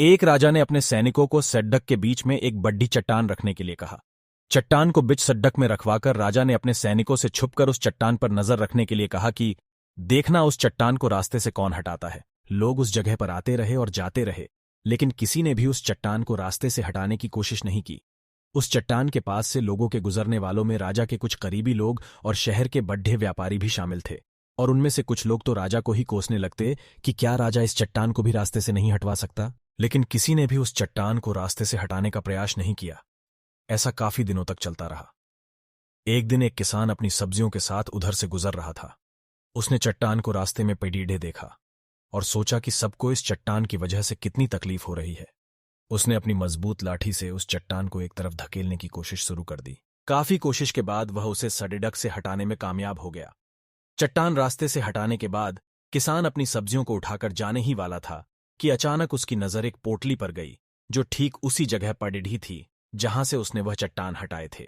एक राजा ने अपने सैनिकों को सड्डक के बीच में एक बड्डी चट्टान रखने के लिए कहा। चट्टान को बिच सड्डक में रखवाकर राजा ने अपने सैनिकों से छुपकर उस चट्टान पर नजर रखने के लिए कहा कि देखना उस चट्टान को रास्ते से कौन हटाता है। लोग उस जगह पर आते रहे और जाते रहे, लेकिन किसी ने भी उस चट्टान को रास्ते से हटाने की कोशिश नहीं की। उस चट्टान के पास से लोगों के गुजरने वालों में राजा के कुछ करीबी लोग और शहर के बड्ढे व्यापारी भी शामिल थे, और उनमें से कुछ लोग तो राजा को ही कोसने लगते कि क्या राजा इस चट्टान को भी रास्ते से नहीं हटवा सकता। लेकिन किसी ने भी उस चट्टान को रास्ते से हटाने का प्रयास नहीं किया। ऐसा काफी दिनों तक चलता रहा। एक दिन एक किसान अपनी सब्जियों के साथ उधर से गुजर रहा था। उसने चट्टान को रास्ते में पड़ीढ़े देखा और सोचा कि सबको इस चट्टान की वजह से कितनी तकलीफ हो रही है। उसने अपनी मजबूत लाठी से उस चट्टान को एक तरफ धकेलने की कोशिश शुरू कर दी। काफी कोशिश के बाद वह उसे सड़ेडक से हटाने में कामयाब हो गया। चट्टान रास्ते से हटाने के बाद किसान अपनी सब्जियों को उठाकर जाने ही वाला था कि अचानक उसकी नजर एक पोटली पर गई, जो ठीक उसी जगह पड़ीढ़ी थी जहां से उसने वह चट्टान हटाए थे।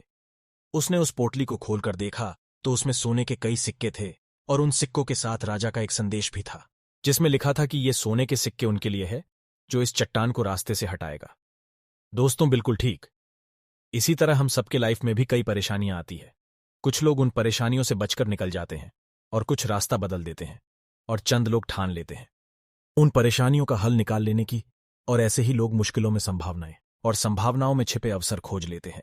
उसने उस पोटली को खोलकर देखा तो उसमें सोने के कई सिक्के थे, और उन सिक्कों के साथ राजा का एक संदेश भी था, जिसमें लिखा था कि ये सोने के सिक्के उनके लिए है जो इस चट्टान को रास्ते से हटाएगा। दोस्तों, बिल्कुल ठीक। इसी तरह हम सबके लाइफ में भी कई परेशानियां आती है। कुछ लोग उन परेशानियों से बचकर निकल जाते हैं, और कुछ रास्ता बदल देते हैं, और चंद लोग ठान लेते हैं उन परेशानियों का हल निकाल लेने की, और ऐसे ही लोग मुश्किलों में संभावनाएं और संभावनाओं में छिपे अवसर खोज लेते हैं।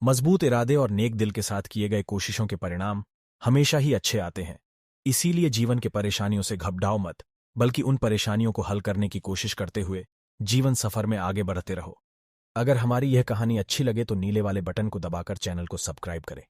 मजबूत इरादे और नेक दिल के साथ किए गए कोशिशों के परिणाम हमेशा ही अच्छे आते हैं। इसीलिए जीवन के परेशानियों से घबराओ मत, बल्कि उन परेशानियों को हल करने की कोशिश करते हुए जीवन सफर में आगे बढ़ते रहो। अगर हमारी यह कहानी अच्छी लगे तो नीले वाले बटन को दबाकर चैनल को सब्सक्राइब करें।